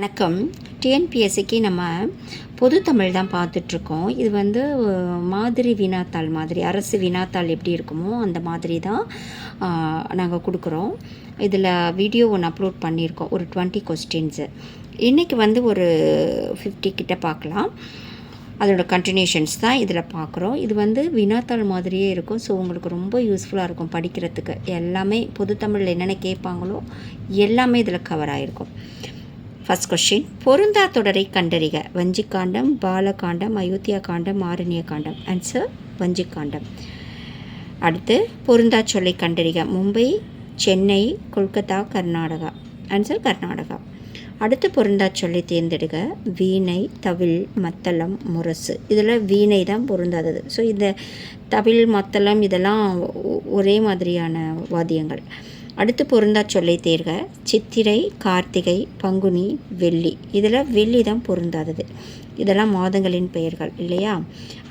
வணக்கம். டிஎன்பிஎஸ்சிக்கு நம்ம பொது தமிழ் தான் பார்த்துட்ருக்கோம். இது மாதிரி வினாத்தாள் மாதிரி, அரசு வினாத்தாள் எப்படி இருக்குமோ அந்த மாதிரி தான் நாங்கள் கொடுக்குறோம். இதில் வீடியோ ஒன்று அப்லோட் பண்ணியிருக்கோம், ஒரு 20 கொஸ்டின்ஸு. இன்றைக்கி ஒரு 50 கிட்ட பார்க்கலாம். அதோட கண்டினியூஷன்ஸ் தான் இதில் பார்க்குறோம். இது வினாத்தாள் மாதிரியே இருக்கும். ஸோ உங்களுக்கு ரொம்ப யூஸ்ஃபுல்லாக இருக்கும் படிக்கிறதுக்கு. எல்லாமே பொது தமிழில் என்னென்ன கேட்பாங்களோ எல்லாமே இதில் கவர் ஆகிருக்கும். ஃபர்ஸ்ட் கொஸ்டின், பொருந்தா தொடரை கண்டறிக. வஞ்சிக்காண்டம், பாலகாண்டம், அயோத்தியா காண்டம், ஆரண்ய காண்டம். ஆன்சர் வஞ்சிக்காண்டம். அடுத்து பொருந்தா சொல்லை கண்டறிக. மும்பை, சென்னை, கொல்கத்தா, கர்நாடகா. ஆன்சர் கர்நாடகா. அடுத்து பொருந்தா சொல்லை தேர்ந்தெடுக. வீணை, தவில், மத்தளம், முரசு. இதில் வீணை தான் பொருந்தாதது. ஸோ இந்த தவில், மத்தளம் இதெல்லாம் ஒரே மாதிரியான வாத்தியங்கள். அடுத்து பொருந்தா சொல்லை தேர்க. சித்திரை, கார்த்திகை, பங்குனி, வெள்ளி. இதில் வெள்ளி தான் பொருந்தாதது. இதெல்லாம் மாதங்களின் பெயர்கள் இல்லையா?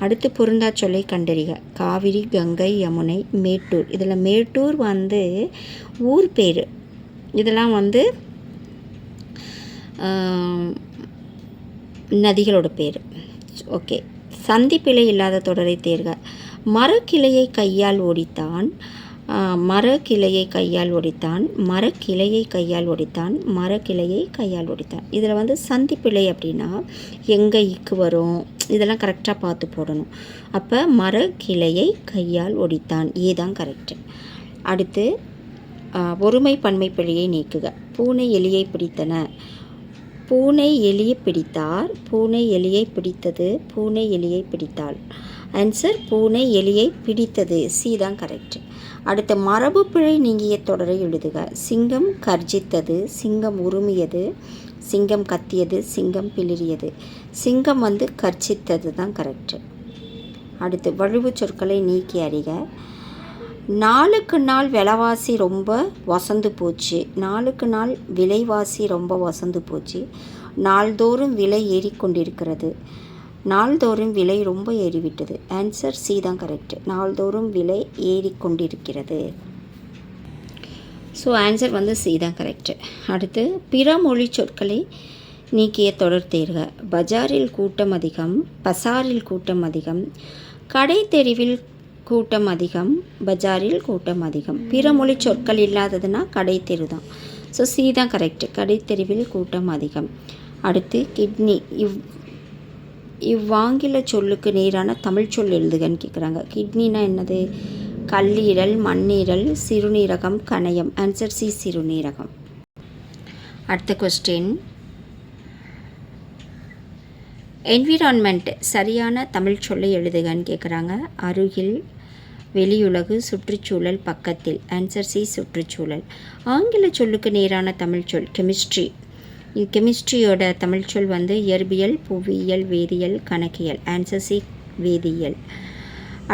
அடுத்து பொருந்தா சொல்லை கண்டறிக. காவிரி, கங்கை, யமுனை, மேட்டூர். இதில் மேட்டூர் ஊர் பேர். இதெல்லாம் நதிகளோட பேர். ஓகே. சந்திப்பிழை இல்லாத தொடரை தேர்க. மரக்கிளையை கையால் ஓடித்தான், மரக்கிளையை கையால் ஒடித்தான், மரக்கிளையை கையால் ஒடித்தான், மரக்கிளையை கையால் ஒடித்தான். இதில் சந்திப்பிழை அப்படின்னா எங்கே இக்கு வரும், இதெல்லாம் கரெக்டாக பார்த்து போடணும். அப்போ மரக்கிளையை கையால் ஒடித்தான், ஏதான் கரெக்டு. அடுத்து ஒருமை பன்மை பிழையை நீக்குக. பூனை எலியை பிடித்தன. பூனை எலியை பிடித்தார், பூனை எலியை பிடித்தது, பூனை எலியை பிடித்தாள். ஆன்சர் பூனை எலியை பிடித்தது, சி தான் கரெக்ட். அடுத்த மரபு பிழை நீங்கிய தொடரை எழுதுக. சிங்கம் கர்ஜித்தது, சிங்கம் உருமியது, சிங்கம் கத்தியது, சிங்கம் பிளிரியது. சிங்கம் கர்ஜித்தது தான் கரெக்டு. அடுத்து வழுவு சொற்களை நீக்கி அறிக. நாளுக்கு நாள் விலைவாசி ரொம்ப வசந்து போச்சு. நாளுக்கு நாள் விலைவாசி ரொம்ப வசந்து போச்சு. நாள்தோறும் விலை ஏறிக்கொண்டிருக்கிறது. நாள்தோறும் விலை ரொம்ப ஏறிவிட்டது. ஆன்சர் சி தான் கரெக்டு. நாள்தோறும் விலை ஏறிக்கொண்டிருக்கிறது. ஸோ ஆன்சர் சி தான் கரெக்டு. அடுத்து பிற மொழி சொற்களை நீக்கிய தொடர் தேர்க. பஜாரில் கூட்டம் அதிகம், பசாரில் கூட்டம் அதிகம், கடை தெருவில் கூட்டம் அதிகம், பஜாரில் கூட்டம் அதிகம். பிற மொழி சொற்கள் இல்லாததுன்னா கடை தெரு தான். ஸோ சி தான் கரெக்டு. கடை தெருவில் கூட்டம் அதிகம். அடுத்து கிட்னி. இவ்வாங்கில சொல்லுக்கு நேரான தமிழ் சொல் எழுதுகன்னு கேட்குறாங்க. கிட்னினா என்னது? கல்லீரல், மண்ணீரல், சிறுநீரகம், கணையம். ஆன்சர் சி சிறுநீரகம். அடுத்த கொஸ்டின், என்விரான்மெண்ட் சரியான தமிழ் சொல்லை எழுதுகன்னு கேட்குறாங்க. அருகில், வெளியுலகு, சுற்றுச்சூழல், பக்கத்தில். ஆன்சர் சி சுற்றுச்சூழல். ஆங்கில சொல்லுக்கு நேரான தமிழ் சொல் கெமிஸ்ட்ரி. கெமிஸ்ட்ரியோட தமிழ் சொல் இயற்பியல், புவியியல், வேதியியல், கணக்கியல். ஆன்சர் சி வேதியியல்.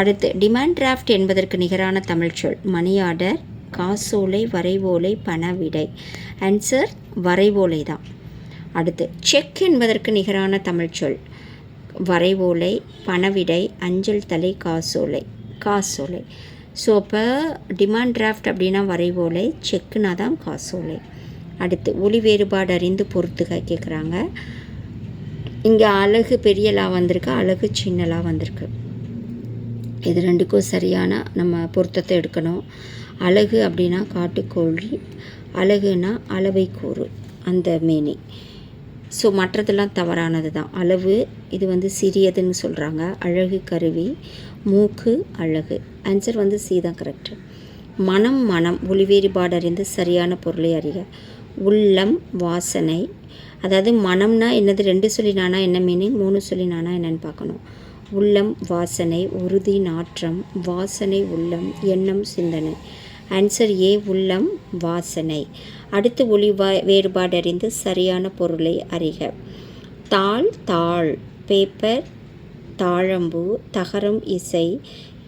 அடுத்து டிமாண்ட் டிராஃப்ட் என்பதற்கு நிகரான தமிழ் சொல் மணி ஆர்டர், காசோலை, வரைவோலை, பணவிடை. ஆன்சர் வரைவோலை தான். அடுத்து செக் என்பதற்கு நிகரான தமிழ் சொல் வரைவோலை, பணவிடை, அஞ்சல் தலை, காசோலை. காசோலை. ஸோ அப்போ டிமாண்ட் டிராஃப்ட் அப்படின்னா வரைவோலை, செக்குனா தான் காசோலை. அடுத்து ஒளி வேறுபாடு அறிந்து பொறுத்துக கேட்குறாங்க. இங்கே அழகு பெரியலா வந்திருக்கு, அழகு சின்னலா வந்திருக்கு. இது ரெண்டுக்கும் சரியான நம்ம பொருத்தத்தை எடுக்கணும். அழகு அப்படின்னா காட்டுக்கோழி, அழகுனா அளவை கூறு, அந்த மேனி. ஸோ மற்றதெல்லாம் தவறானது தான். அளவு இது சிறியதுன்னு சொல்கிறாங்க. அழகு கருவி, மூக்கு அழகு. ஆன்சர் சி தான் கரெக்டு. மனம், மனம் ஒளி வேறுபாடு அறிந்து சரியான பொருளை அறிக. உள்ளம், வாசனை. அதாவது மனம்னா என்னது? 2 சொல்லினானா என்ன மீனிங், 3 சொல்லினானா என்னன்னு பார்க்கணும். உள்ளம் வாசனை, உறுதி நாற்றம், வாசனை உள்ளம், எண்ணம் சிந்தனை. ஆன்சர் ஏ உள்ளம் வாசனை. அடுத்து ஒளி வேறுபாடு அறிந்து சரியான பொருளை அறிக. தாள், தாள், பேப்பர், தாழம்பூ, தகரம் இசை,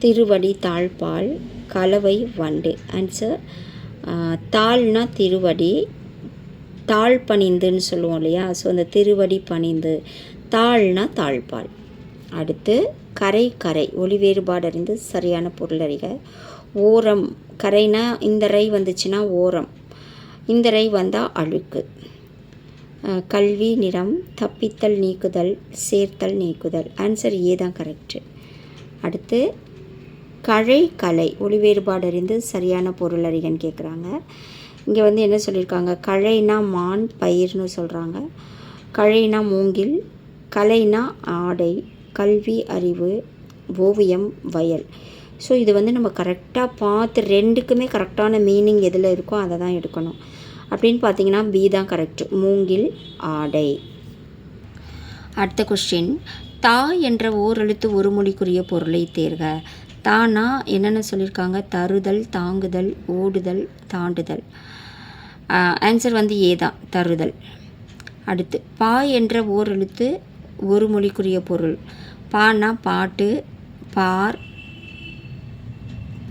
திருவடி தாழ்பால், கலவை வண்டு. ஆன்சர் தாள்னா திருவடி, தாழ் பணிந்துன்னு சொல்லுவோம் இல்லையா? ஸோ அந்த திருவடி பணிந்து, தாள்னா தாழ்பால். அடுத்து கரை, கரை ஒளி வேறுபாடு அறிந்து சரியான பொருள் அறிக. ஓரம், கரைனா இந்த ரை வந்துச்சுன்னா ஓரம், இந்த ரை வந்தால் அழுக்கு. கல்வி, நிறம், தப்பித்தல், நீக்குதல், சேர்த்தல், நீக்குதல். ஆன்சர் ஏ தான் கரெக்டு. அடுத்து கழை, கலை ஒளி வேறுபாடு அறிந்து சரியான பொருள் அறிகன்னு கேட்குறாங்க. இங்கே வந்து என்ன சொல்லியிருக்காங்க, கழைனா மான் பயிர்னு சொல்கிறாங்க, கழைனா மூங்கில், கலைனா ஆடை, கல்வி அறிவு, ஓவியம் வயல். ஸோ இது வந்து நம்ம கரெக்டாக பார்த்து ரெண்டுக்குமே கரெக்டான மீனிங் எதில் இருக்கோ அதை தான் எடுக்கணும். அப்படின்னு பார்த்தீங்கன்னா பி தான் கரெக்டு, மூங்கில் ஆடை. அடுத்த கொஸ்டின், தா என்ற ஓரெழுத்து ஒரு மொழிக்குரிய பொருளை தேர்க. தானா என்னென்ன சொல்லியிருக்காங்க, தருதல், தாங்குதல், ஓடுதல், தாண்டுதல். ஆன்சர் வந்து ஏ தான், தருதல். அடுத்து பா என்ற ஓரெழுத்து ஒரு மொழிக்குரிய பொருள். பானா பாட்டு, பார்,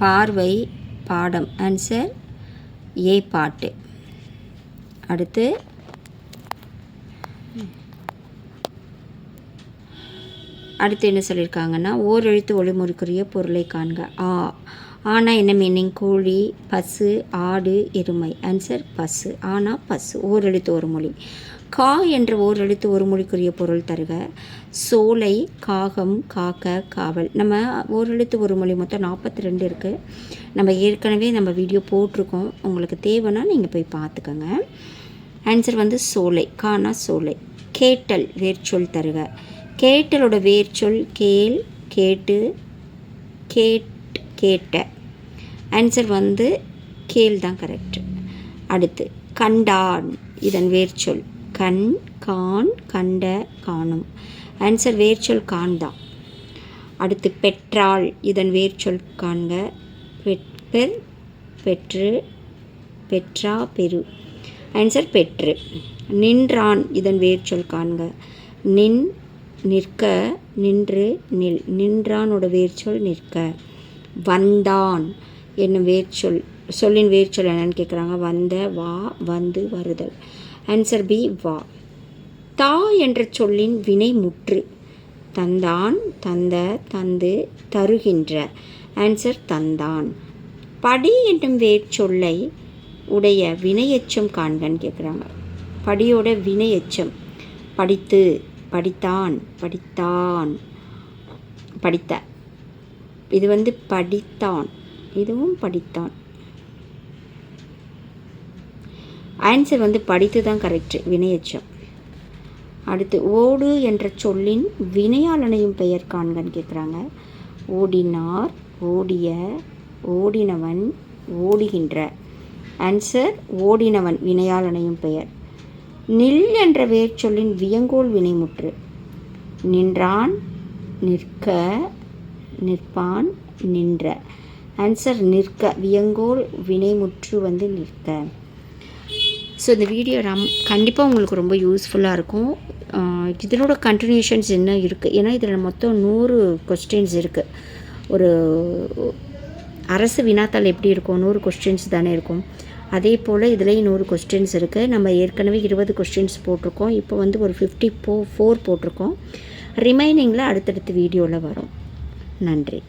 பார்வை, பாடம். ஆன்சர் ஏ பாட்டு. அடுத்து என்ன சொல்லியிருக்காங்கன்னா, ஓரெழுத்து ஒளிமொழிக்குரிய பொருளை காண்க. ஆனா என்ன மீனிங், கோழி, பசு, ஆடு, எருமை. ஆன்சர் பசு. ஆனா பசு, ஓரெழுத்து ஒரு மொழி. கா என்ற ஓரெழுத்து ஒரு மொழிக்குரிய பொருள் தருக. சோலை, காகம், காக்க, காவல். நம்ம ஓரெழுத்து ஒரு மொழி மொத்தம் 42 இருக்குது. நம்ம ஏற்கனவே நம்ம வீடியோ போட்டிருக்கோம், உங்களுக்கு தேவைன்னா நீங்கள் போய் பார்த்துக்கோங்க. ஆன்சர் வந்து சோலை, கானா சோலை. கேட்டல் வேர்ச்சொல் தருக. கேட்டலோட வேர்ச்சொல் கேள், கேட்டு, கேட்ட. ஆன்சர் வந்து கேள் தான் கரெக்ட். அடுத்து கண்டான், இதன் வேர்ச்சொல் கண், கான், கண்ட, காணும். ஆன்சர் வேர்ச்சொல் கான் தான். அடுத்து பெற்றாள், இதன் வேர்ச்சொல் காண்க. பெற், பெற்று, பெற்றா, பெரு. ஆன்சர் பெற்று. நின்றான், இதன் வேர்ச்சொல் காண்க. நின், நிற்க, நின்று, நில். நின்றானோட வேர்ச்சொல் நிற்க. வந்தான் என்னும் வேர்ச்சொல், சொல்லின் வேர்ச்சொல் என்னன்னு கேட்குறாங்க. வந்த, வா, வந்து, வருதல். ஆன்சர் பி வா. தா என்ற சொல்லின் வினை முற்று. தந்தான், தந்த, தந்து, தருகின்ற. ஆன்சர் தந்தான். படி என்னும் வேர்ச்சொல்லை உடைய வினையெச்சம் காண்கன்னு கேட்குறாங்க. படியோட வினையெச்சம் படித்து, படித்தான், படித்தான், படித்த. இது வந்து படித்தான், இதுவும் படித்தான். ஆன்சர் வந்து படித்து தான் கரெக்டு, வினையெச்சம். அடுத்து ஓடு என்ற சொல்லின் வினையாளனையும் பெயர் காண்கன்னு கேட்குறாங்க. ஓடினார், ஓடிய, ஓடினவன், ஓடுகின்ற. ஆன்சர் ஓடினவன் வினையாளனையும் பெயர். நில் என்ற வேர்ச்சொல்லின் வியங்கோல் வினைமுற்று. நின்றான், நிற்க, நிற்பான், நின்ற. ஆன்சர் நிற்க, வியங்கோல் வினைமுற்று வந்து நிற்க. ஸோ இந்த வீடியோ கண்டிப்பாக உங்களுக்கு ரொம்ப யூஸ்ஃபுல்லாக இருக்கும். இதனோட கண்டினியூஷன்ஸ் இன்னும் இருக்குது, ஏன்னா இதில் மொத்தம் 100 கொஸ்டின்ஸ் இருக்குது. ஒரு அரசு வினாத்தாள் எப்படி இருக்கும், 100 கொஸ்டின்ஸ் தானே இருக்கும். அதே போல் இதுலேயும் 100 கொஸ்டின்ஸ் இருக்குது. நம்ம ஏற்கனவே 20 கொஸ்டின்ஸ் போட்டிருக்கோம், இப்போ வந்து ஒரு 54 போட்டிருக்கோம். ரிமைனிங்கில் அடுத்தடுத்த வீடியோவில் வரும். நன்றி.